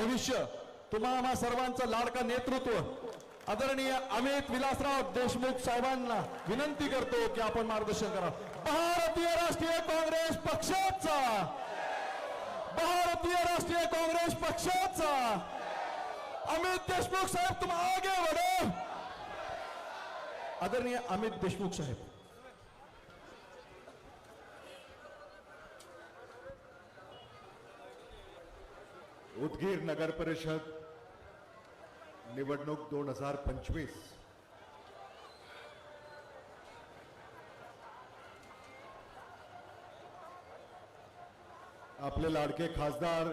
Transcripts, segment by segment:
भविष्य, तुम्हा सर्वांचं लाडका नेतृत्व आदरणीय अमित विलासराव देशमुख साहेबांना विनंती करतो की आपण मार्गदर्शन करा। भारतीय राष्ट्रीय काँग्रेस पक्षाचा, भारतीय राष्ट्रीय काँग्रेस पक्षाचा अमित देशमुख साहेब, तुम आगे बढ़ो। आदरणीय अमित देशमुख साहेब। उदगीर नगर परिषद निवडणूक 2025 आपले लाडके खासदार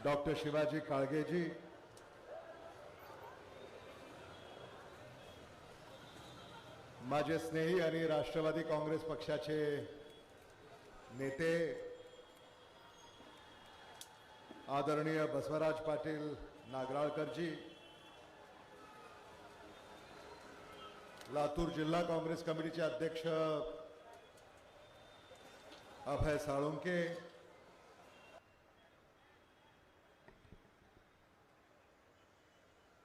डॉक्टर शिवाजी काळगेजी, माझे स्नेही आणि राष्ट्रवादी काँग्रेस पक्षाचे नेते आदरणीय बसवराज पाटील नागराळकरजी, लातूर जिल्हा काँग्रेस कमिटीचे अध्यक्ष अभय साळुंके,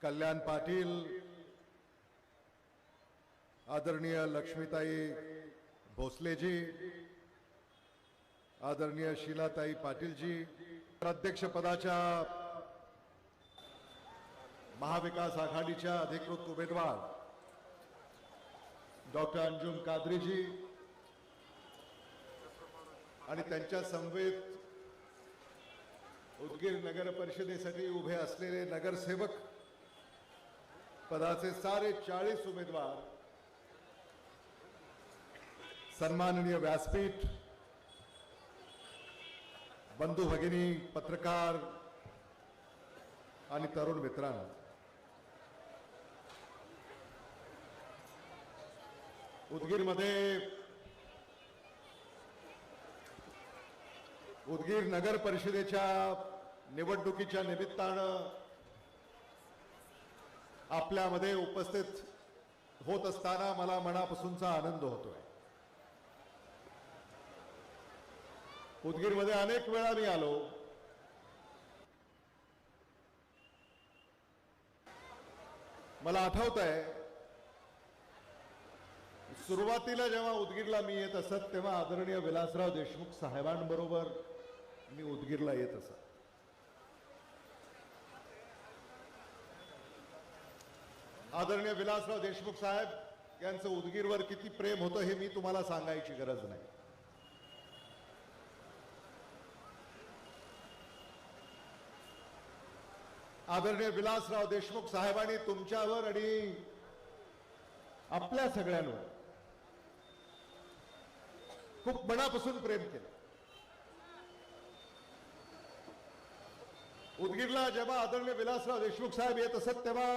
कल्याण पाटील, आदरणीय लक्ष्मीताई भोसलेजी, आदरणीय शीलाताई पाटीलजी, अध्यक्षपदाच्या महाविकास आघाडीच्या अधिकृत उमेदवार डॉक्टर अंजुम कादरीजी आणि त्यांच्या समवेत उदगीर नगर परिषदेसाठी उभे असलेले नगरसेवक पदाचे सारे 40 उमेदवार, सन्माननीय व्यासपीठ, बंधू भगिनी, पत्रकार आणि तरुण मित्रांनो, उदगीर नगर परिषदेच्या निवडणुकीच्या निमित्तानं आपल्यामध्ये उपस्थित होत असताना मला मनापासूनचा आनंद होतोय। उदगीरमध्ये अनेक वेळा मी आलो, मला आठवतंय सुरुवातीला जेव्हा उदगीरला मी येत असत तेव्हा आदरणीय विलासराव देशमुख साहेबांबरोबर मी उदगीरला येत असत। आदरणीय विलासराव देशमुख साहेब यांचं उदगीरवर किती प्रेम होतं हे मी तुम्हाला सांगायची गरज नाही। आदरणीय विलासराव देशमुख साहेबांनी तुमच्यावर आणि आपल्या सगळ्यांवर खूप मनापासून प्रेम केलं। उदगीरला जेव्हा आदरणीय विलासराव देशमुख साहेब येत असत तेव्हा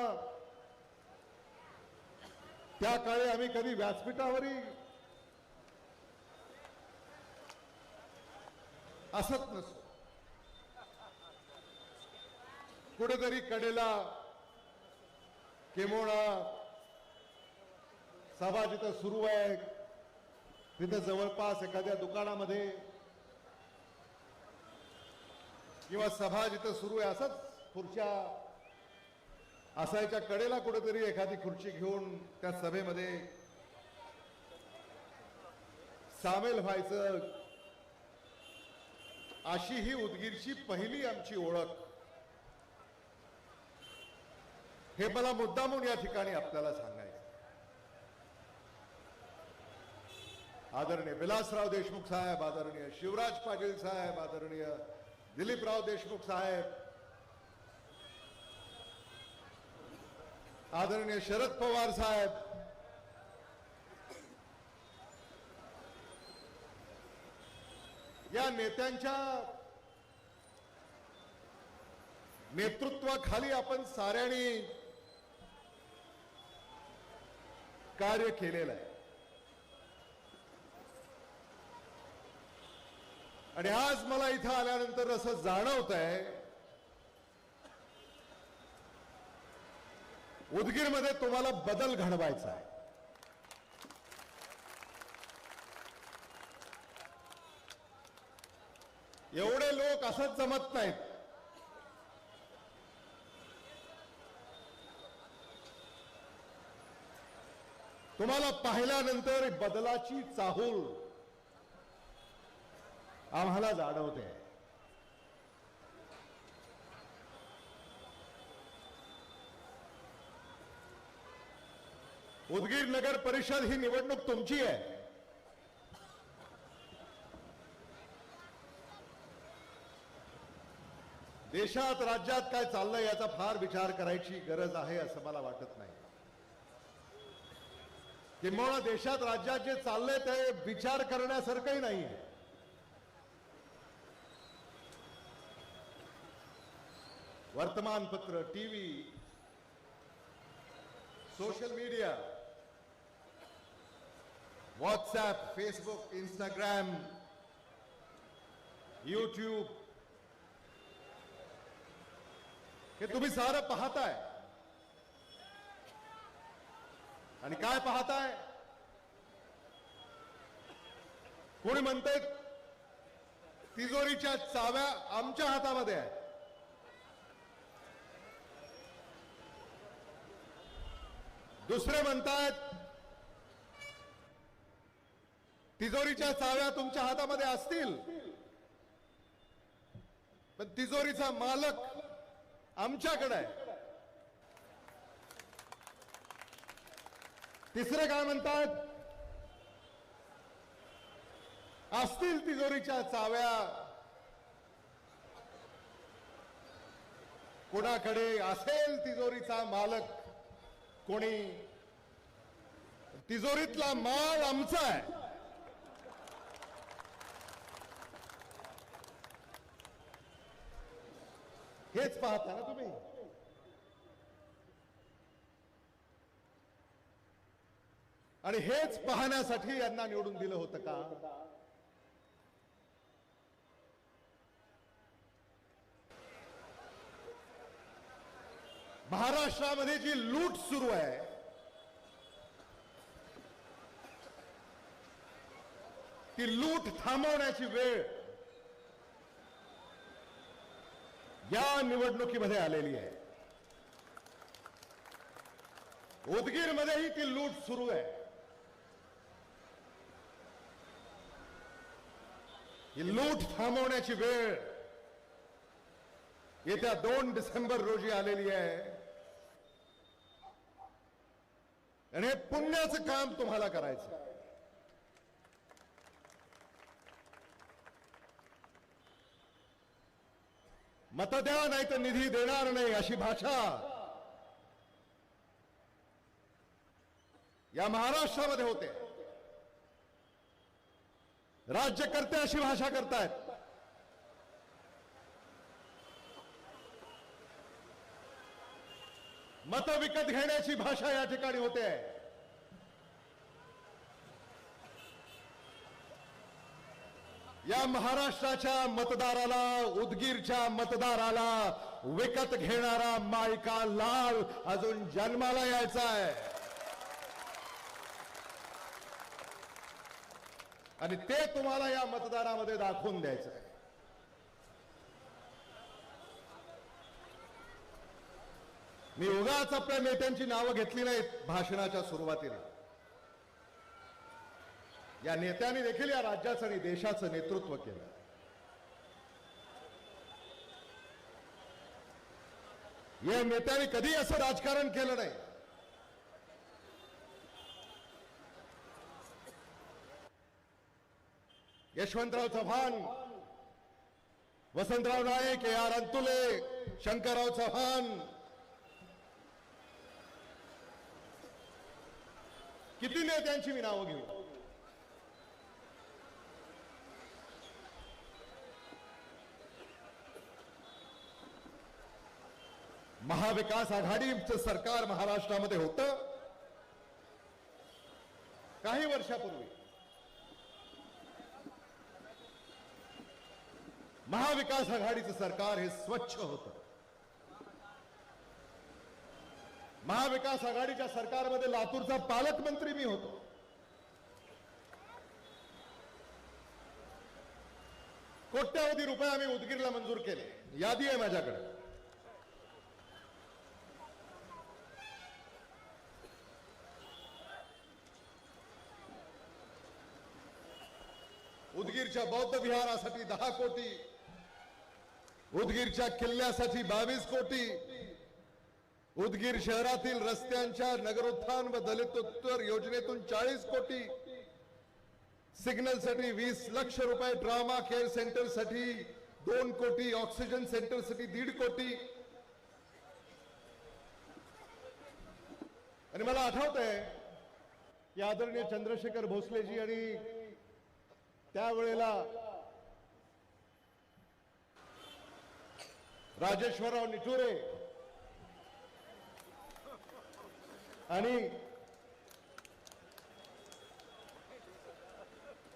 त्या काळी आम्ही कधी व्यासपीठावरही असत नसतो, कुठेतरी कडेला किंबहुना सभा जिथं सुरू आहे तिथं जवळपास एखाद्या दुकानामध्ये किंवा सभा जिथं सुरू आहे असंच खुर्च्या असायच्या, कडेला कुठेतरी एखादी खुर्ची घेऊन त्या सभेमध्ये सामील व्हायचं, अशी ही उदगीरची पहिली आमची ओळख। हे मला मुद्दामून या ठिकाणी आपल्याला सांगायचं। आदरणीय विलासराव देशमुख साहेब, आदरणीय शिवराज पाटील साहेब, आदरणीय दिलीपराव देशमुख साहेब, आदरणीय शरद पवार साहेब, या नेत्यांच्या नेतृत्वाखाली आपण साऱ्यांनी कार्य केलेलं आहे। आणि आज मला इथं आल्यानंतर असं जाणवत आहे उदगीरमध्ये तुम्हाला बदल घडवायचा आहे। एवढे लोक असंच जमत नाहीत. तुम्हाला पाहिल्यानंतर बदलाची चाहूल आम्हाला जाणवते. उदगीर नगर परिषद ही निवडणूक तुमची आहे. देशात राज्यात काय चाललंय याचा फार विचार करायची गरज आहे असं मला वाटत नाही. किंबहुना देशात राज्यात जे चाललंय ते विचार करण्यासारखंही नाही. वर्तमानपत्र, TV, social media, WhatsApp, Facebook, Instagram, YouTube हे तुम्ही सारं पाहताय. आणि काय पाहताय? कोणी म्हणते तिजोरीच्या चाव्या आमच्या हातामध्ये आहेत. दुसरे म्हणतात तिजोरीच्या चाव्या तुमच्या हातामध्ये असतील पण तिजोरीचा मालक आमच्याकडे आहे. तिसरे काय म्हणतात? असतील तिजोरीच्या चाव्या कोणाकडे असेल तिजोरीचा मालक कोणी, तिजोरीतला माल आमचा आहे. हेच पाहता ना तुम्ही. आणि हेच पाहण्यासाठी यांना निवडून दिलं होतं का? महाराष्ट्रामध्ये जी लूट सुरू आहे ती लूट थांबवण्याची वेळ या निवडणुकीमध्ये आलेली आहे. उदगीरमध्येही ती लूट सुरू आहे. ही लूट थांबवण्याची वेळ येत्या 2 डिसेंबर रोजी आलेली आहे. आणि हे पुण्याचं काम तुम्हाला करायचं. मत द्या नाही तर निधी देणार नाही अशी भाषा या महाराष्ट्रामध्ये होते. राज्यकर्ते अशी भाषा करतायत. मत विकत घेण्याची भाषा या ठिकाणी होते. या महाराष्ट्राच्या मतदाराला, उदगीरच्या मतदाराला विकत घेणारा मायका लाल अजून जन्माला यायचा आहे. आणि ते तुम्हाला या मतदारामध्ये दाखवून द्यायचं आहे. मी उगाच आपल्या नेत्यांची नावं घेतली नाहीत भाषणाच्या सुरुवातीला. या नेत्यांनी देखील या राज्याचं आणि देशाचं नेतृत्व केलं. या नेत्यांनी कधी असं राजकारण केलं नाही. यशवंतराव चव्हाण, वसंतराव नाईक, AR अंतुले, शंकरराव चव्हाण, किती नेत्यांची मी नावं घेऊ. महाविकास आघाडीचं सरकार महाराष्ट्रामध्ये होतं काही वर्षापूर्वी. महाविकास आघाडीचं सरकार हे स्वच्छ होतं. महाविकास आघाडीच्या सरकारमध्ये लातूरचा पालकमंत्री मी होतो. कोट्यावधी रुपये आम्ही उदगीरला मंजूर केले. यादी आहे माझ्याकडे. उदगीरच्या बौद्ध विहारासाठी 10 कोटी, उदगीरच्या किल्ल्यासाठी 22 कोटी, उदगीर शहरातील रस्त्यांच्या नगरोत्थान व दलितोत्तर योजनेतून 40 कोटी, सिग्नलसाठी 20 लाख रुपये, ड्रामा केअर सेंटरसाठी 2 कोटी, ऑक्सिजन सेंटरसाठी 1.5 कोटी. आणि मला आठवतंय की आदरणीय चंद्रशेखर भोसलेजी आणि त्यावेळेला राजेश्वरराव निठुरे आणि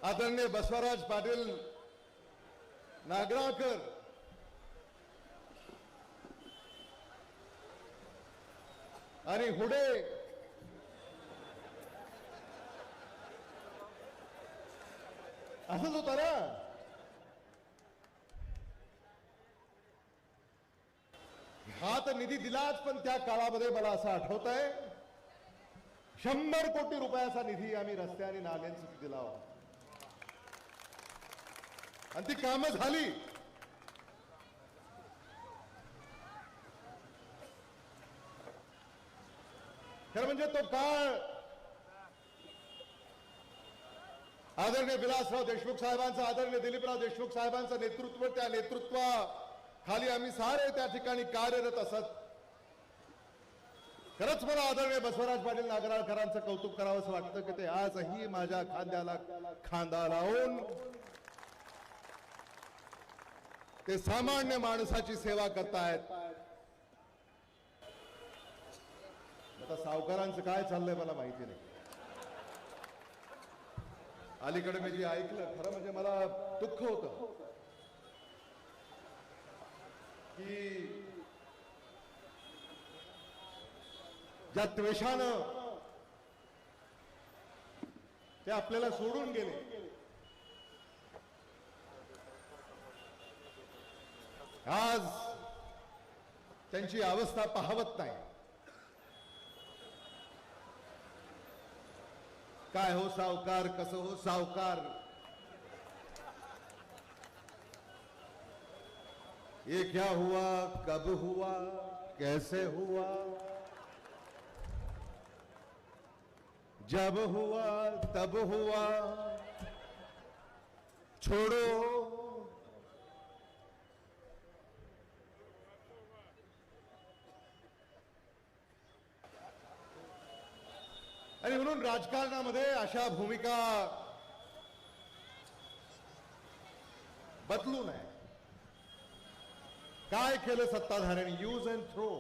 आदरणीय बसवराज पाटील नागराळकर आणि हुडे असंच होतं ना. हा तर निधी दिलाच, पण त्या काळामध्ये मला असं आठवत आहे 100 कोटी रुपयाचा निधी आम्ही रस्ते आणि नाल्यांसाठी दिला होता आणि ती कामं झाली. खरं म्हणजे तो काळ आदरणीय विलासराव देशमुख साहेबांचं, आदरणीय दिलीपराव देशमुख साहेबांचं नेतृत्व, त्या नेतृत्वाखाली आम्ही सारे त्या ठिकाणी कार्यरत असत. खरंच मला आदरणीय बसवराज पाटील नागराळकरांचं कौतुक करावंसं वाटतं की ते आजही माझ्या खांद्याला खांदा लावून ते सामान्य माणसाची सेवा करतायत. आता सावकारांचं काय चाललंय मला माहिती नाही. अलीकडे मी जे ऐकलं, खरं म्हणजे मला दुःख होतं की ज्या त्वेषानं ते आपल्याला सोडून गेले, आज त्यांची अवस्था पाहवत नाही. काय हो सावकार, कसं हो सावकार, ये क्या हुआ, कब हुआ, कैसे हुआ, जब हुआ तब हुआ, छोड़ो. आणि म्हणून राजकारणामध्ये अशा भूमिका बदलू नये. काय केलं सत्ताधाऱ्यांनी? Use and throw.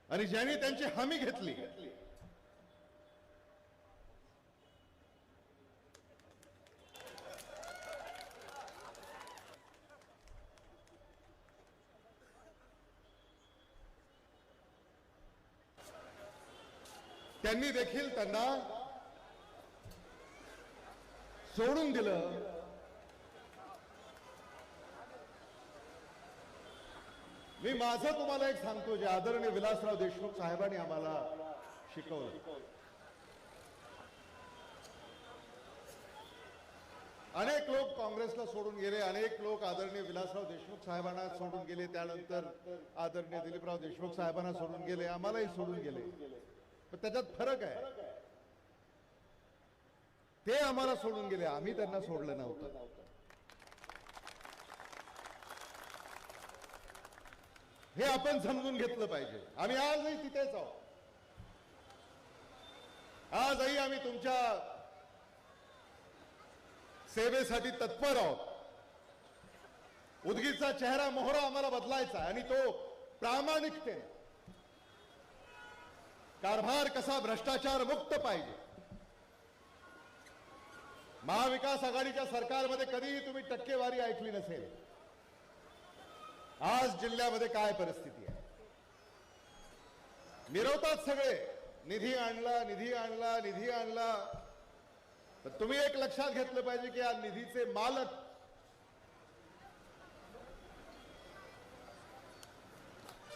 आणि ज्यांनी त्यांची हमी घेतली त्यांनी देखील त्यांना सोडून दिलं. मी माझं तुम्हाला एक सांगतो, जे आदरणीय विलासराव देशमुख साहेबांनी आम्हाला शिकवलं. अनेक लोक काँग्रेसला सोडून गेले, अनेक लोक आदरणीय विलासराव देशमुख साहेबांना सोडून गेले, त्यानंतर आदरणीय दिलीपराव देशमुख साहेबांना सोडून गेले, आम्हालाही सोडून गेले. पण त्याच्यात फरक आहे. ते आम्हाला सोडून गेले, आम्ही त्यांना सोडलं नव्हतं. हे आपण समजून घेतलं पाहिजे. आम्ही आजही तिथेच आहोत. आजही आम्ही तुमच्या सेवेसाठी तत्पर आहोत. उदगीरचा चेहरा मोहरा आम्हाला बदलायचा आणि तो प्रामाणिकतेने, कारभार कसा भ्रष्टाचार मुक्त पाहिजे. महाविकास आघाडीच्या सरकारमध्ये कधीही तुम्ही टक्केवारी ऐकली नसेल. आज जिल्ह्यामध्ये काय परिस्थिती आहे? मिरवतात सगळे, निधी आणला, निधी आणला, निधी आणला. पण तुम्ही एक लक्षात घेतलं पाहिजे की या निधीचे मालक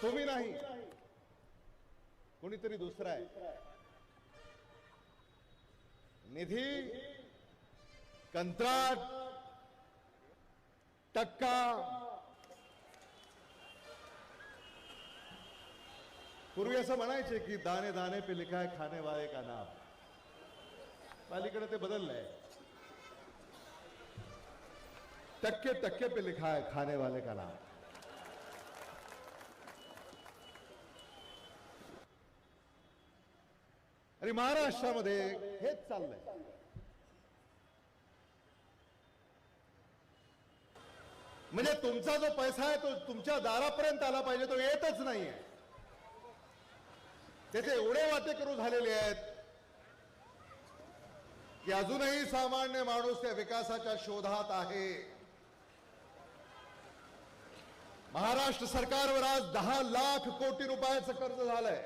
तुम्ही नाही, कोणीतरी दुसरा आहे. निधी, कंत्राट, टक्का, पूर्वी असं म्हणायचे की दाने दाने पे लिखा है खाने वाले का नाम. अलीकडे ते बदललंय, टक्के टक्के पे लिखा है खाने वाले का नाम. आणि महाराष्ट्रामध्ये हेच चाललंय. म्हणजे तुमचा जो पैसा आहे तो तुमच्या दारापर्यंत आला पाहिजे, तो येतच नाहीये. त्याचे एवढे वाटेकरू झालेले आहेत की अजूनही सामान्य माणूस त्या विकासाच्या शोधात आहे. महाराष्ट्र सरकारवर आज 10 लाख कोटी रुपयाचं कर्ज झालंय.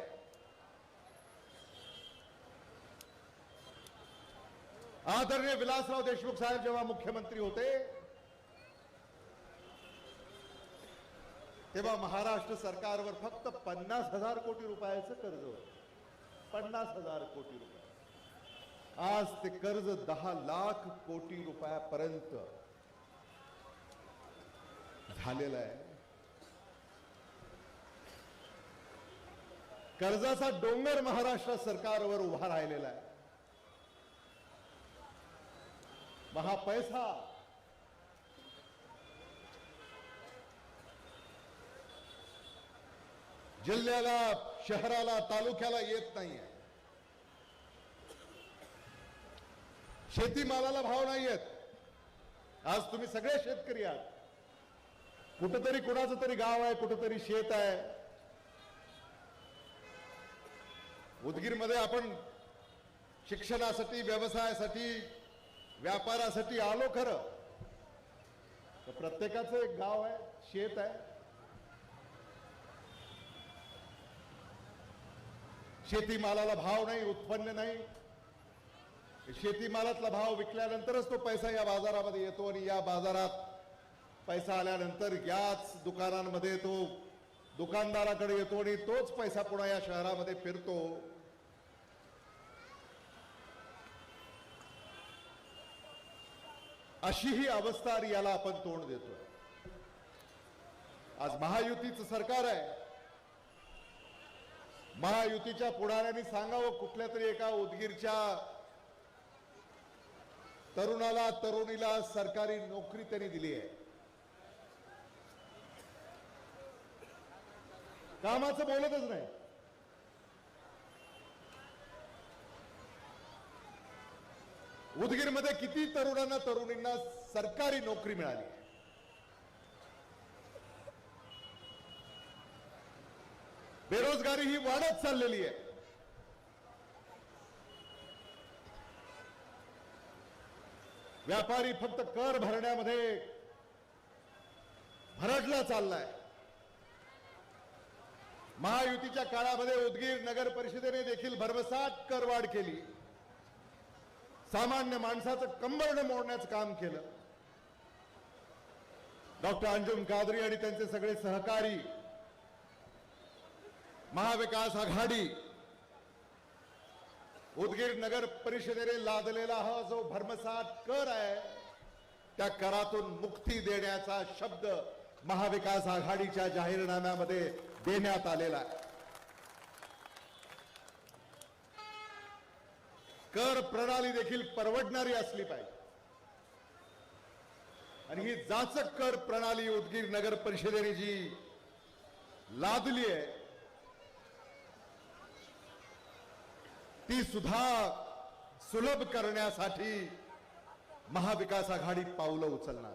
आदरणीय विलासराव देशमुख साहेब जेव्हा मुख्यमंत्री होते तेव्हा महाराष्ट्र सरकारवर फक्त 50,000 कोटी रुपयाचं कर्ज होतं. 50,000 कोटी रुपये. आज ते कर्ज 10 लाख कोटी रुपयापर्यंत झालेलं आहे. कर्जाचा डोंगर महाराष्ट्र सरकारवर उभा राहिलेला आहे. महापैसा जिल्ह्याला, शहराला, तालुक्याला येत नाहीये. शेतीमालाला भाव नाही येत. आज तुम्ही सगळे शेतकरी आहात. कुठंतरी कुणाचं तरी गाव आहे, कुठंतरी शेत आहे. उदगीरमध्ये आपण शिक्षणासाठी, व्यवसायासाठी, व्यापारासाठी आलो खरं, तर प्रत्येकाचं एक गाव आहे, शेत आहे. शेतीमालाला भाव नाही, उत्पन्न नाही. शेतीमालातला भाव विकल्यानंतरच तो पैसा या बाजारामध्ये येतो आणि या बाजारात पैसा आल्यानंतर याच दुकानांमध्ये तो दुकानदाराकडे येतो आणि तोच पैसा पुन्हा या शहरामध्ये फिरतो. अशी ही अवस्था आणि याला आपण तोंड देतोय. आज महायुतीचं सरकार आहे. महायुतीच्या पुढाऱ्यांनी सांगावं, कुठल्या तरी एका उदगीरच्या तरुणाला, तरुणीला सरकारी नोकरी त्यांनी दिली आहे. कामाचं बोलतच नाही. उदगीरमध्ये किती तरुणांना, तरुणींना सरकारी नोकरी मिळाली. बेरोजगारी ही वाढत चाललेली आहे. व्यापारी फक्त कर भरण्यामध्ये भरडला चाललाय. महायुतीच्या काळामध्ये उदगीर नगर परिषदेने देखील भरमसाठ करवाढ केली. सामान्य माणसाचं कंबरड मोडण्याचं काम केलं. डॉक्टर अंजुम कादरी आणि त्यांचे सगळे सहकारी, महाविकास आघाडी, उदगीर नगर परिषदेने लादलेला हा जो भरमसाठ कर आहे, त्या करातून मुक्ती देण्याचा शब्द महाविकास आघाडीच्या जाहीरनाम्यामध्ये देण्यात आलेला आहे. कर प्रणाली देखील परवडणारी असली पाहिजे आणि ही जाचक कर प्रणाली उदगीर नगर परिषदेने जी लादली आहे ती सुद्धा सुलभ करण्यासाठी महाविकास आघाडी पावलं उचलणार.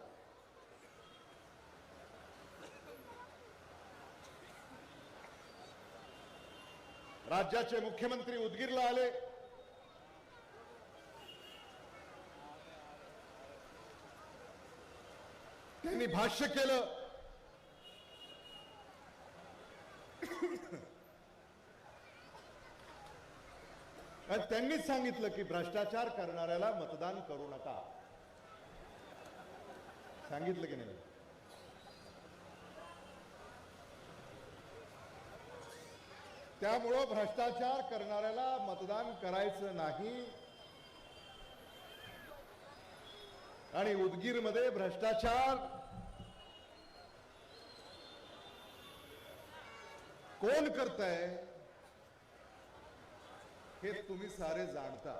राज्याचे मुख्यमंत्री उदगीरला आले. त्यांनी भाष्य केलं. आणि त्यांनीच सांगितलं की भ्रष्टाचार करणाऱ्याला मतदान करू नका. सांगितलं की नाही? त्यामुळं भ्रष्टाचार करणाऱ्याला मतदान करायचं नाही. आणि उदगीरमध्ये भ्रष्टाचार कोण करतंय हे तुम्ही सारे जाणता.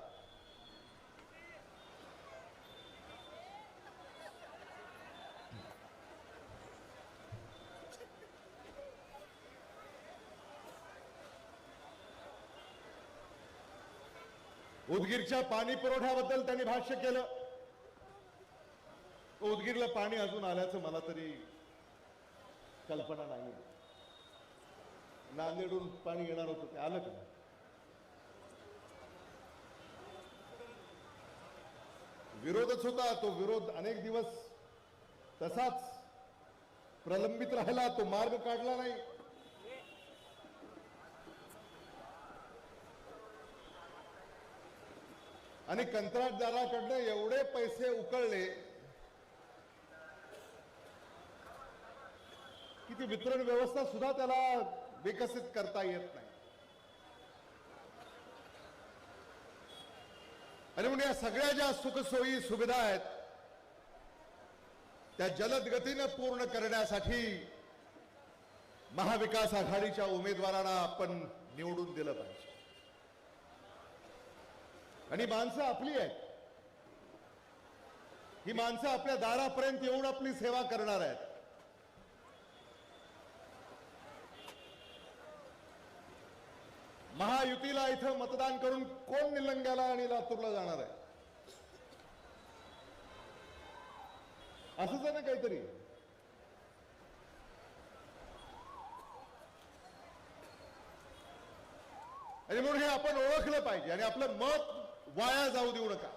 उदगीरच्या पाणी पुरवठ्याबद्दल त्यांनी भाष्य केलं. उदगीरला पाणी अजून आल्याचं मला तरी कल्पना नाही. नांदेडून पाणी येणार होतं, ते आलं का? विरोधच होता. तो विरोध अनेक दिवस तसाच प्रलंबित राहिला. तो मार्ग काढला नाही. आणि कंत्राटदाराकडनं एवढे पैसे उकळले की ती वितरण व्यवस्था सुद्धा त्याला विकसित करता येत नाही. आणि म्हणून या सगळ्या ज्या सुखसोयी सुविधा आहेत त्या जलद गतीने पूर्ण करण्यासाठी महाविकास आघाडीच्या उमेदवारांना आपण निवडून दिलं पाहिजे. आणि माणसं आपली आहेत. ही माणसं आपल्या दारापर्यंत येऊन आपली सेवा करणार आहेत. महायुतीला इथं मतदान करून कोण निलंग्याला आणि लातूरला जाणार आहे? असंच आहे ना काहीतरी. आणि म्हणून हे आपण ओळखलं पाहिजे आणि आपलं मत वाया जाऊ देऊ नका.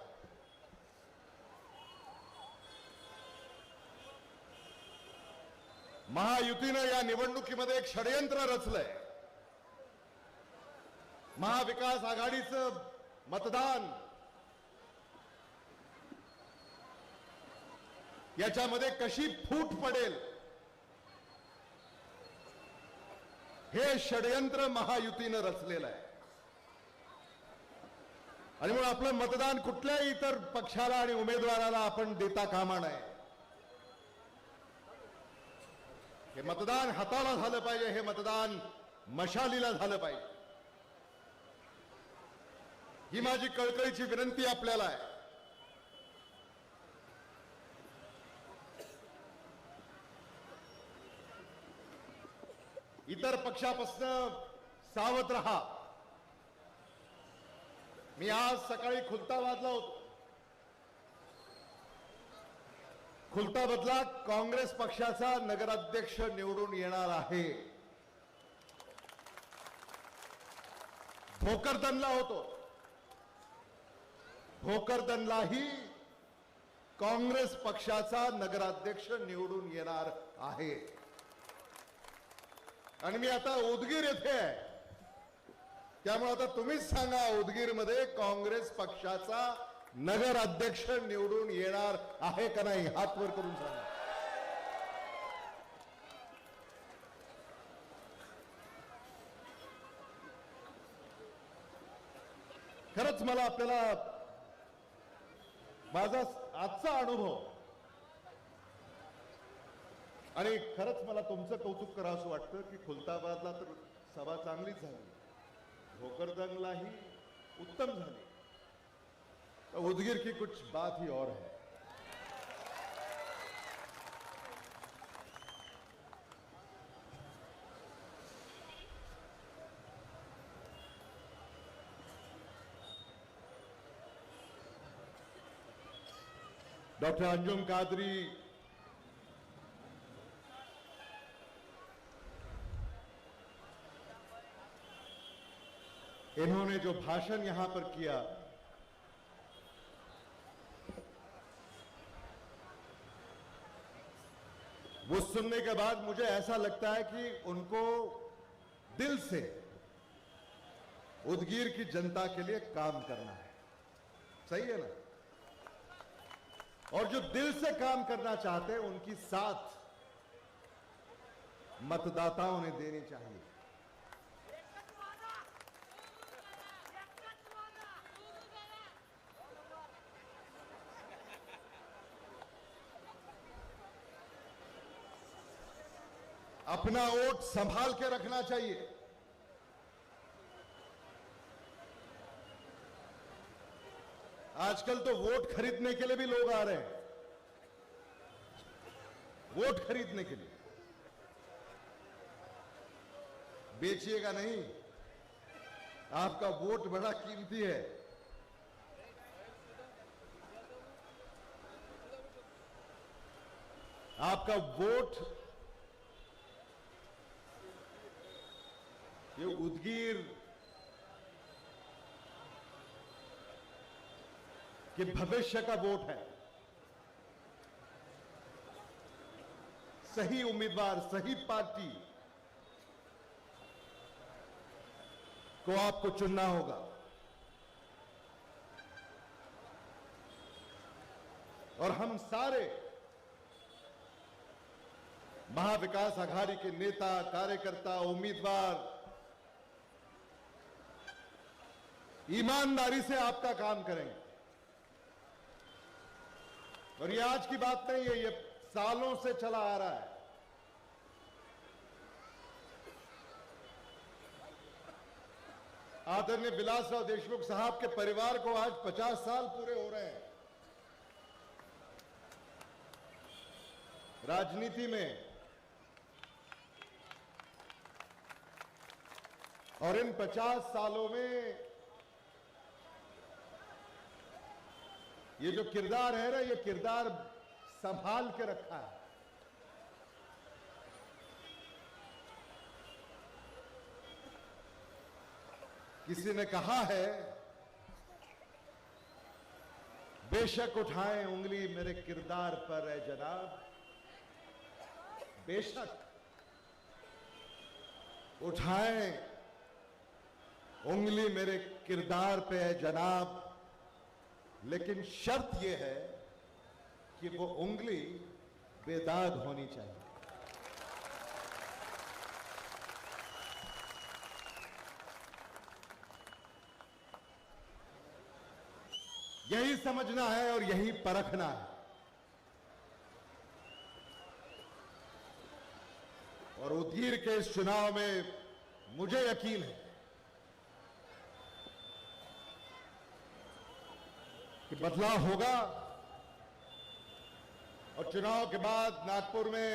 महायुतीनं या निवडणुकीमध्ये एक षडयंत्र रचलंय. महाविकास आघाडीचं मतदान याच्यामध्ये कशी फूट पडेल हे षडयंत्र महायुतीनं रचलेलं आहे. आणि म्हणून आपलं मतदान कुठल्याही इतर पक्षाला आणि उमेदवाराला आपण देता कामा नये. हे मतदान हाताला झालं पाहिजे. हे मतदान मशालीला झालं पाहिजे. ही माझी कळकळीची विनंती आपल्याला आहे. इतर पक्षापासून सावध रहा. मी आज सकाळी खुलताबादला होतो. खुलताबादला काँग्रेस पक्षाचा नगराध्यक्ष निवडून येणार आहे. भोकरदनला होतो. भोकरदनलाही काँग्रेस पक्षाचा नगराध्यक्ष निवडून येणार आहे. आणि मी आता उदगीर येथे आहे. त्यामुळे आता तुम्हीच सांगा, उदगीरमध्ये काँग्रेस पक्षाचा नगराध्यक्ष निवडून येणार आहे का नाही? हात वर करून सांगा. खरंच मला आपल्याला माझा आजचा अनुभव आणि खरंच मला तुमचं कौतुक करावं असं वाटतं की खुलताबादला तर सभा चांगलीच झाली. भोकरदनलाही उत्तम झाली. उदगीर की कुछ बात ही और है. डॉक्टर अंजुम कादरी इन्होंने जो भाषण यहां पर किया वो सुनने के बाद मुझे ऐसा लगता है कि उनको दिल से उदगीर की जनता के लिए काम करना है। सही है ना? और जो दिल से काम करना चाहते हैं उनकी साथ मतदाताओं ने देनी चाहिए। अपना वोट संभाल के रखना चाहिए। आजकल तो वोट खरीदने के लिए भी लोग आ रहे हैं, वोट खरीदने के लिए। बेचिएगा नहीं, आपका वोट बड़ा कीमती है। आपका वोट ये उदगीर के भविष्य का वोट है। सही उम्मीदवार, सही पार्टी को आपको चुनना होगा। और हम सारे महाविकास आघाड़ी के नेता, कार्यकर्ता, उम्मीदवार ईमानदारी से आपका काम करेंगे। और ये आज की बात नहीं है, ये सालों से चला आ रहा है। आदरणीय विलासराव देशमुख साहब के परिवार को आज 50 साल पूरे हो रहे हैं राजनीति में। और इन 50 सालों में ये जो किरदार है ना, ये किरदार संभाल के रखा है। किसी ने कहा है, बेशक उठाएं उंगली मेरे किरदार पर है जनाब, बेशक उठाएं उंगली मेरे किरदार पे है जनाब, लेकिन शर्त यह है कि वो उंगली बेदाग होनी चाहिए। यही समझना है और यही परखना है। और उदगीर के इस चुनाव में मुझे यकीन है कि बदलाव होगा। और चुनाव के बाद नागपुर में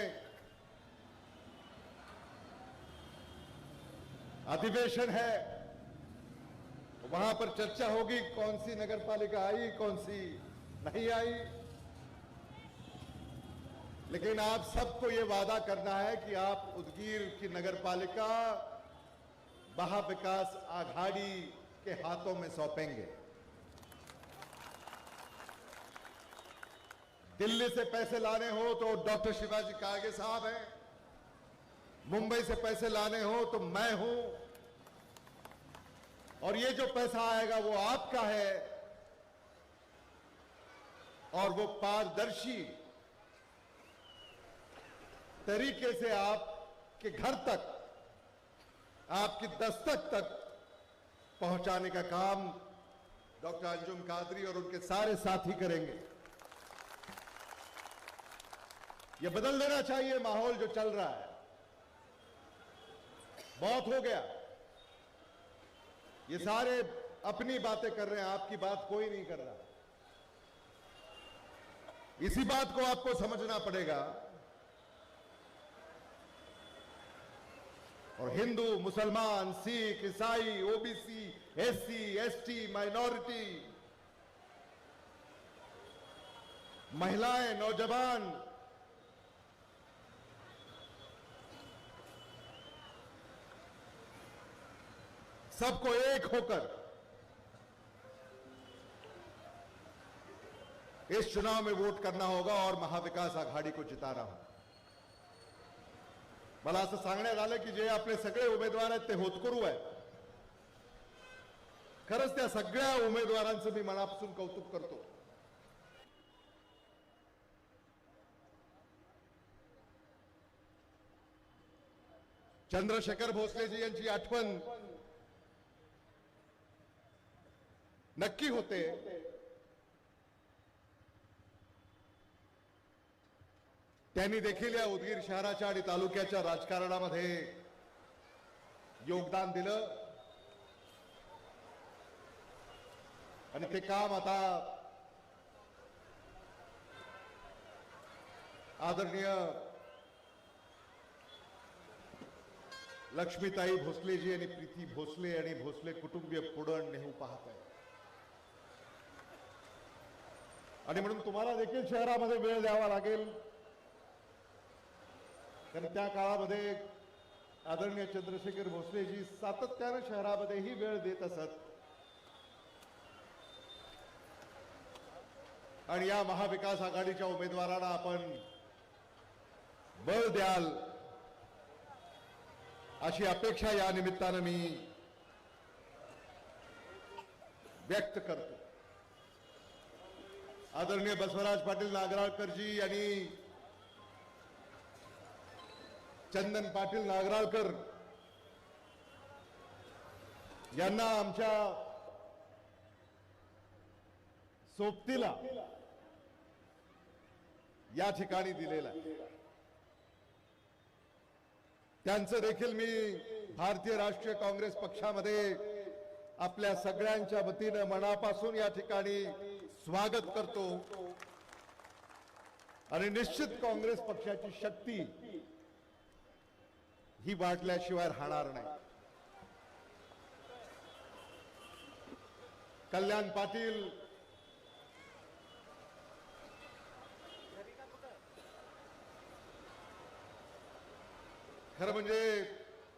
अधिवेशन है, वहां पर चर्चा होगी कौन सी नगर पालिका आई, कौन सी नहीं आई। लेकिन आप सबको यह वादा करना है कि आप उदगीर की नगर पालिका महाविकास आघाड़ी के हाथों में सौंपेंगे। दिल्ली से पैसे लाने हो तो डॉक्टर शिवाजी कागे साहब हैं, मुंबई से पैसे लाने हो तो मैं हूं, और ये जो पैसा आएगा वो आपका है। और वो पारदर्शी तरीके से आपके घर तक, आपकी दस्तक तक पहुंचाने का काम डॉक्टर अंजुम कादरी और उनके सारे साथी करेंगे। ये बदल देना चाहिए माहौल जो चल रहा है। बहुत हो गया, ये सारे अपनी बातें कर रहे हैं, आपकी बात कोई नहीं कर रहा। इसी बात को आपको समझना पड़ेगा। और हिंदू, मुसलमान, सिख, ईसाई, ओबीसी, एससी, एसटी, माइनॉरिटी, महिलाएं, नौजवान, सबको एक होकर इस चुनाव में वोट करना होगा और महाविकास आघाडी को जिताना होगा। मला असं सांगण्यात आलं की जे आपले सगळे उमेदवार आहेत ते होतकरू आहेत, खरंच त्या सगळ्या उमेदवारांचं मी मनापासून कौतुक करतो. चंद्रशेखर भोसलेजी यांची आठवण नक्की होते. त्यांनी देखील या उदगीर शहराच्या आणि तालुक्याच्या राजकारणामध्ये योगदान दिलं आणि ते काम आता आदरणीय लक्ष्मीताई भोसलेजी आणि प्रीती भोसले आणि भोसले कुटुंबीय पुढे नेऊ पाहत आहे. आणि म्हणून तुम्हाला देखील शहरामध्ये वेळ द्यावा लागेल, कारण त्या काळामध्ये आदरणीय चंद्रशेखर भोसलेजी सातत्याने शहरामध्येही वेळ देत असत. आणि या महाविकास आघाडीच्या उमेदवारांना आपण बळ द्याल अशी अपेक्षा या निमित्तानं मी व्यक्त करतो. आदरणीय बसवराज पाटील नागराळकरजी आणि चंदन पाटील नागराळकर यांना आमच्या सोबतीला या ठिकाणी दिलेला आहे. त्यांचं देखील मी भारतीय राष्ट्रीय काँग्रेस पक्षामध्ये आपल्या सगळ्यांच्या वतीनं मनापासून या ठिकाणी स्वागत करतो. आणि निश्चित काँग्रेस पक्षाची शक्ती ही वाटल्याशिवाय राहणार नाही. कल्याण पाटील खरं म्हणजे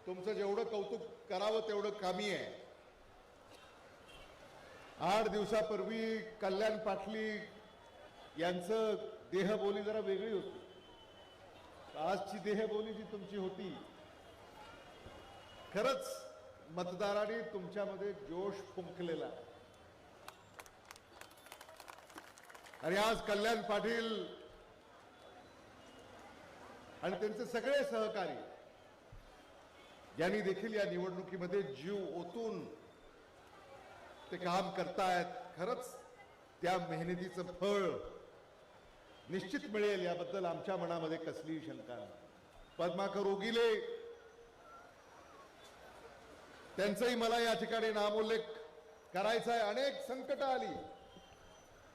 तुमचं जेवढं कौतुक करावं तेवढं कमी आहे. 8 दिवसापूर्वी कल्याण पाटील यांचं देहबोली जरा वेगळी होती. आजची देहबोली जी तुमची होती, खरंच मतदारांनी तुमच्यामध्ये जोश फुंकलेला आहे. आणि आज कल्याण पाटील आणि त्यांचे सगळे सहकारी यांनी देखील या निवडणुकीमध्ये जीव ओतून ते काम करतायत. खरंच त्या मेहनतीचं फळ निश्चित मिळेल याबद्दल आमच्या मनामध्ये कसलीही शंका नाही. पद्माकर उगिले त्यांचंही मला या ठिकाणी नामोल्लेख करायचा आहे. अनेक संकट आली,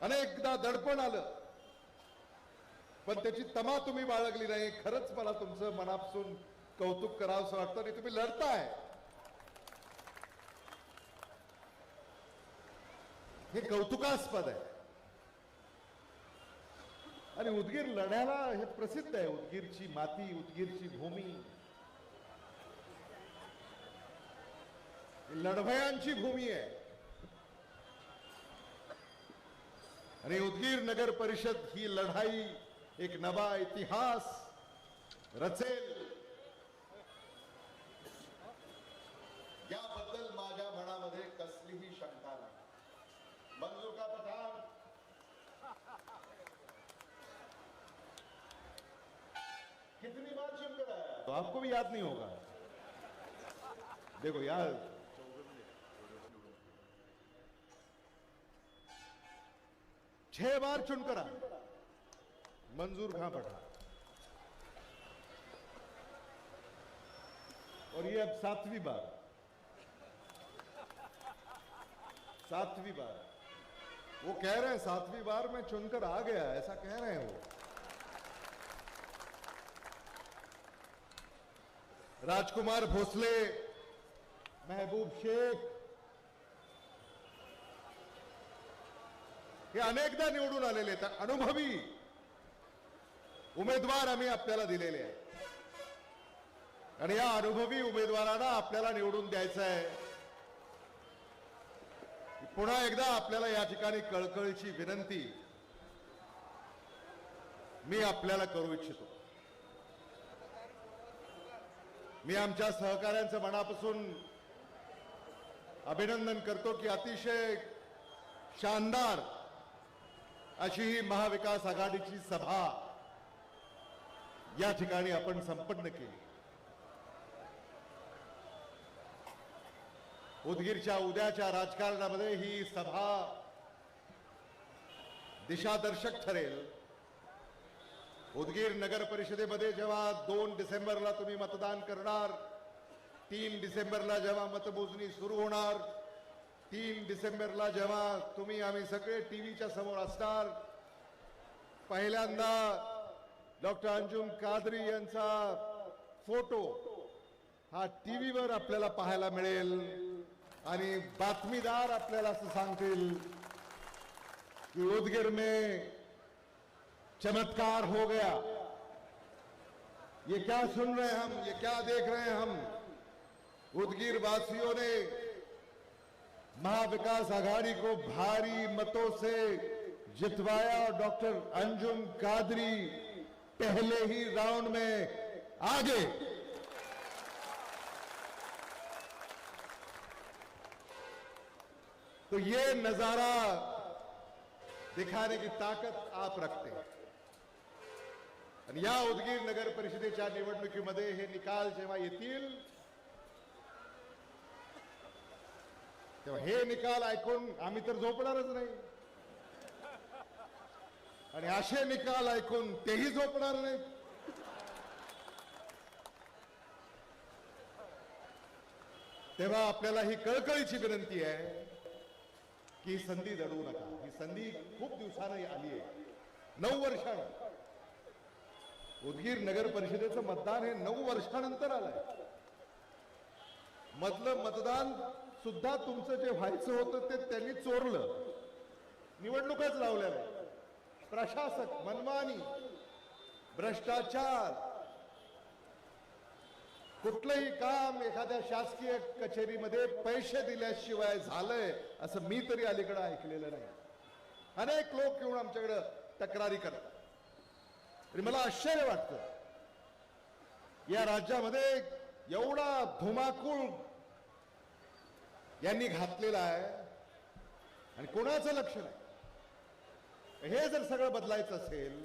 अनेकदा दडपण आलं, पण त्याची तमा तुम्ही बाळगली नाही. खरंच मला तुमचं मनापासून कौतुक करावं असं वाटतं. आणि तुम्ही लढताय हे कौतुकास्पद आहे. आणि उदगीर लढ्याला हे प्रसिद्ध आहे. उदगीरची माती, उदगीरची भूमी लढवयांची भूमी आहे. आणि उदगीर नगर परिषद ही लढाई एक नवा इतिहास रचेल याबद्दल माझ्या मनामध्ये कसलीही शंका नाही. मंजूर का पठाण, कितनी बार चुन कर आया तो आपको भी याद नहीं होगा. देखो यार, छह बार चुनकर आया मंजूर खां पठान, और ये अब 7वीं बार. वो कह रहे हैं 7वीं बार में चुनकर आ गया, ऐसा कह रहे हैं वो. राजकुमार भोसले, महबूब शेख हे अनेकदा निवडून आलेले आहेत. अनुभवी उमेदवार आम्ही आपल्याला दिलेले आहे. आणि या अनुभवी उमेदवारांना आपल्याला निवडून द्यायचं आहे. पुन्हा एकदा आपल्याला या ठिकाणी कळकळीची विनंती मी आपल्याला करू इच्छितो. मी आमच्या सहकाऱ्यांचं मनापासून अभिनंदन करतो की अतिशय शानदार अशी ही महाविकास आघाडीची सभा या ठिकाणी आपण संपन्न केली. उदगीरच्या उद्याच्या राजकारणामध्ये ही सभा दिशादर्शक ठरेल. उदगीर नगर परिषदेमध्ये जेव्हा 2 डिसेंबरला तुम्ही मतदान करणार, 3 डिसेंबरला जेव्हा मतमोजणी सुरू होणार, 3 डिसेंबरला जेव्हा तुम्ही आम्ही सगळे टीव्हीच्या समोर असणार, पहिल्यांदा डॉक्टर अंजुम कादरी यांचा फोटो हा टीव्हीवर आपल्याला पाहायला मिळेल आणि बातमीदार आपल्याला असं सांगतील कि उदगीर में चमत्कार हो गया. ये क्या सुन रहे हैं हम, ये क्या देख रहे हैं हम. उदगीर वासियों ने महाविकास आघाड़ी को भारी मतों से जितवाया और डॉक्टर अंजुम कादरी पहले ही राउंड में आगे. तो ये नजारा दिखाने की ताकद आप रखते हैं. आणि या उदगीर नगर परिषदेच्या निवडणुकीमध्ये हे निकाल जेव्हा येतील तेव्हा हे निकाल ऐकून आम्ही तर झोपणारच नाही आणि असे निकाल ऐकून तेही झोपणार नाही. तेव्हा आपल्याला ही कळकळीची विनंती आहे की ही संधी दडवू नका. ही संधी खूप दिवसांनी आली आहे, 9 वर्षांनी. उदगीर नगर परिषदेचं मतदान हे 9 वर्षानंतर आलंय. मधलं मतदान सुद्धा तुमचं जे व्हायचं होतं ते त्यांनी चोरलं, निवडणुकाच लावल्या नाही. प्रशासक मनमानी, भ्रष्टाचार, कुठलंही काम एखाद्या शासकीय कचेरीमध्ये पैसे दिल्याशिवाय झालंय असं मी तरी अलीकडे ऐकलेलं नाही. अनेक लोक येऊन आमच्याकडे तक्रारी करतात आणि मला आश्चर्य वाटतं या राज्यामध्ये एवढा धुमाकूळ यांनी घातलेला आहे आणि कोणाचं लक्ष नाही. हे जर सगळं बदलायचं असेल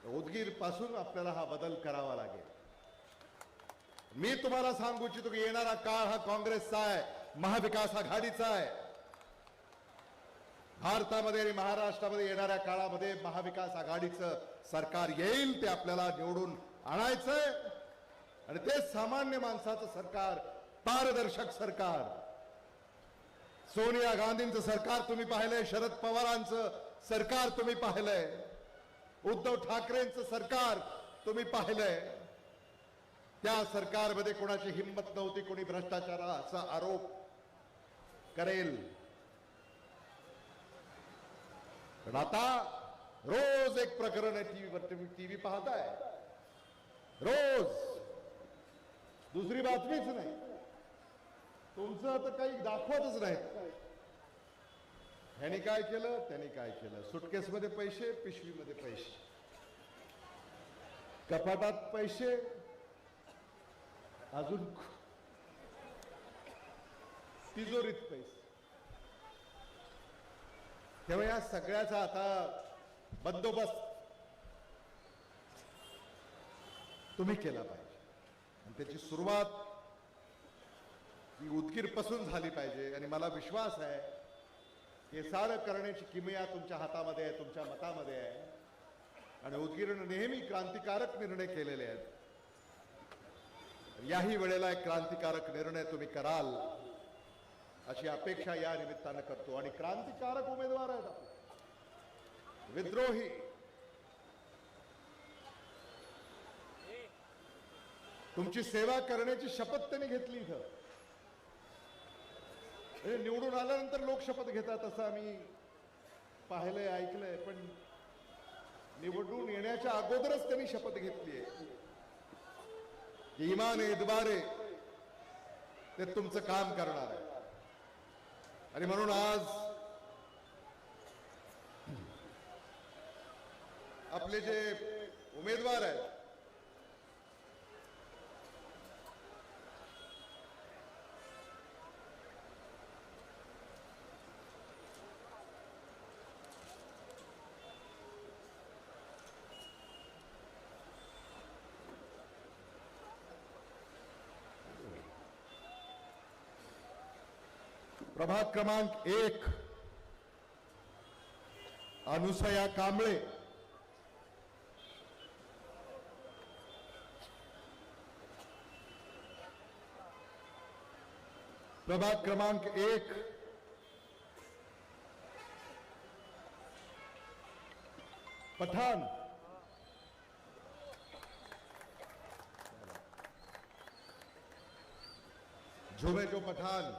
तर उदगीर पासून आपल्याला हा बदल करावा लागेल. मी तुम्हाला सांगू इच्छितो की येणारा काळ हा काँग्रेसचा आहे, महाविकास आघाडीचा आहे. भारतामध्ये आणि महाराष्ट्रामध्ये येणाऱ्या काळामध्ये महाविकास आघाडीचं सरकार येईल. ते आपल्याला निवडून आणायचंय आणि ते सामान्य माणसाचं सरकार, पारदर्शक सरकार. सोनिया गांधींचं सरकार तुम्ही पाहिलंय, शरद पवारांचं सरकार तुम्ही पाहिलंय, उद्धव ठाकरेंचं सरकार तुम्ही पाहिलंय. त्या सरकारमध्ये कोणाची हिंमत नव्हती कोणी भ्रष्टाचाराचा आरोप करेल. पण आता रोज एक प्रकरण आहे टीव्हीवर, तुम्ही टीव्ही पाहताय रोज, दुसरी बातमीच नाही. तुमचं आता काही दाखवतच नाही. ह्यानी काय केलं, त्यांनी काय केलं. सुटकेसमध्ये पैसे, पिशवीमध्ये पैसे, कपाटात पैसे, अजून तिजोरीत पैसे. तेव्हा या सगळ्याचा आता बंदोबस्त तुम्ही केला पाहिजे आणि त्याची सुरुवात ही उदगीर पासून झाली पाहिजे. आणि मला विश्वास आहे हे सारं करण्याची किमया तुमच्या हातामध्ये आहे, तुमच्या मतामध्ये आहे. आणि उदगीरने नेहमी क्रांतिकारक निर्णय केलेले आहेत. याही वेळेला एक क्रांतिकारक निर्णय तुम्ही कराल अशी अपेक्षा या निमित्तानं करतो. आणि क्रांतिकारक उमेदवार आहेत आपले, विद्रोही, तुमची सेवा करण्याची शपथ त्यांनी घेतली. इथं निवडून आल्यानंतर लोक शपथ घेतात असं आम्ही पाहिलंय, ऐकलंय. पण निवडून येण्याच्या अगोदरच त्यांनी शपथ घेतली आहे. ईमान इतबारे ते तुमचं काम करणार आहे. आणि म्हणून आज आपले जे उमेदवार आहेत प्रभाग क्रमांक 1 अनुसया कांबळे, प्रभाग क्रमांक 1 पठाण, झुमेजो पठाण,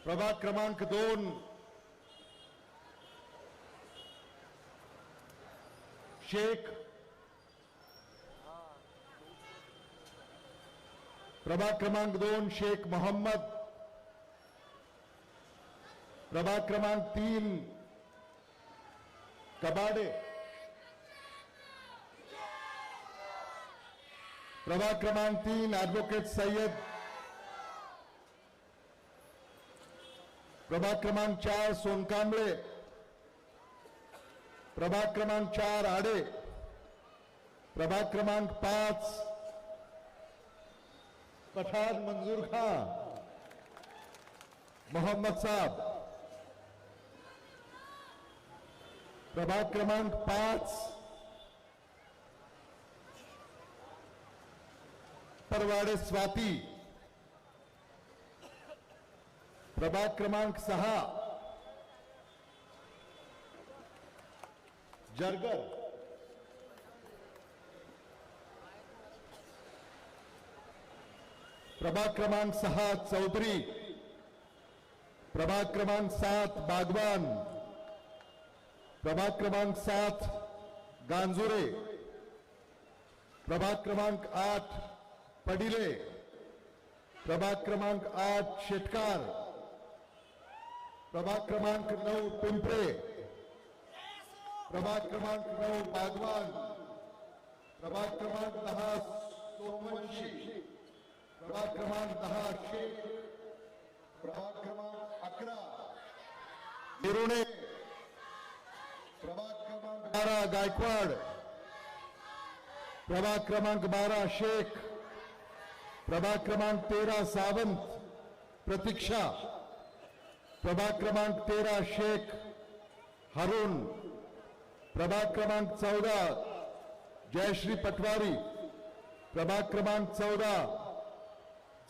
प्रभाग क्रमांक 2 शेख, प्रभाग क्रमांक 2 शेख मोहम्मद, प्रभाग क्रमांक 3 कबाडे, प्रभाग क्रमांक 3 एडवोकेट सैयद, प्रभाग क्रमांक 4 सोनकांबळे, प्रभाग क्रमांक 4 आडे, प्रभाग क्रमांक 5 पठाण मंजूर खान, मोहम्मद साहब, प्रभाग क्रमांक 5 परवाड़े स्वाती, प्रभाग क्रमांक 6 जरगर, प्रभाग क्रमांक 6 चौधरी, प्रभाग क्रमांक 7 बागवान, प्रभाग क्रमांक 7 गांजुरे, प्रभाग क्रमांक 8 पडिले, प्रभाग क्रमांक 8 शेटकार, प्रभाग क्रमांक 9 पिंपरे, प्रभाग क्रमांक 9 बागवान, प्रभाग क्रमांक 10 सोमवंशी, प्रभाग क्रमांक 10 शेख, प्रभाग क्रमांक 11 निरुणे, प्रभाग क्रमांक 12 गायकवाड, प्रभाग क्रमांक 12 शेख, प्रभाग क्रमांक 13 सावंत प्रतीक्षा, प्रभाग क्रमांक 13 शेख हरुण, प्रभाग क्रमांक 14 जयश्री पटवारी, प्रभाग क्रमांक 14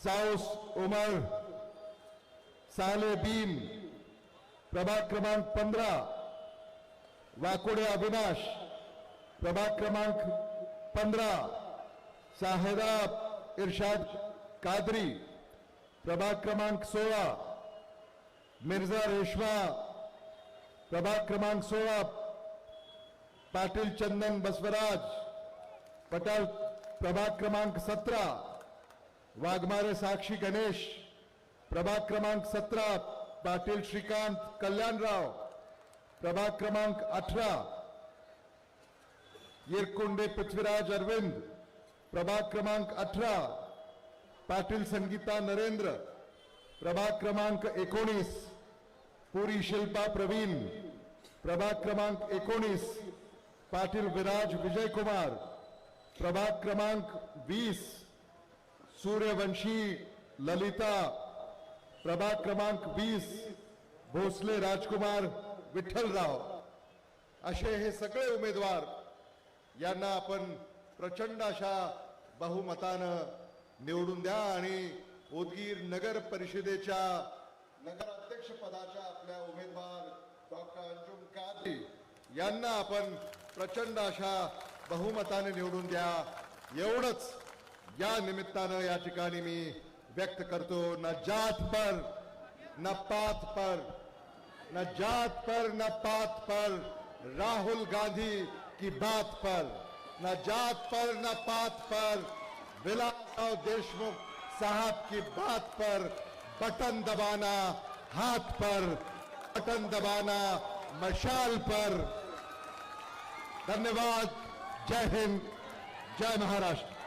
चाउस उमर साले बीम, प्रभाग क्रमांक 15 वाकोडे अविनाश, प्रभाग क्रमांक 15 साहेदा इरशाद कादरी, प्रभाग क्रमांक 16 मिर्जा रेशमा, प्रभाग क्रमांक 16 पाटिल चंदन बसवराज पटेल, प्रभाग क्रमांक 17 वाघमारे साक्षी गणेश, प्रभाग क्रमांक 17 पाटिल श्रीकांत कल्याणराव, प्रभाग क्रमांक 18 येरकुंडे पृथ्वीराज अरविंद, प्रभाग क्रमांक 18 पाटिल संगीता नरेंद्र, प्रभाग क्रमांक 19 पुरी शिल्पा प्रवीण, प्रभाग क्रमांक 19 पाटिल विराज विजय कुमार, प्रभाग क्रमांक 20 सूर्यवंशी ललिता, प्रभाग क्रमांक 20 भोसले राजकुमार विठ्ठलराव, असे हे सगळे उमेदवार यांना आपण प्रचंड अशा बहुमतानं निवडून द्या आणि उदगीर नगर परिषदेच्या नगराध्यक्ष पदाच्या आपल्या उमेदवार डॉक्टर अंजुम कादरी यांना आपण प्रचंड अशा बहुमताने निवडून द्या, एवढंच या निमित्तानं या ठिकाणी मी व्यक्त करतो। न जात पर न पात पर, न जात पर न पात पर, राहुल गांधी की बात पर, न जात पर न पात पर, विलासराव देशमुख साहब की बात पर, बटन दबाना हाथ पर, बटन दबाना मशाल पर। धन्यवाद। जय हिंद, जय महाराष्ट्र।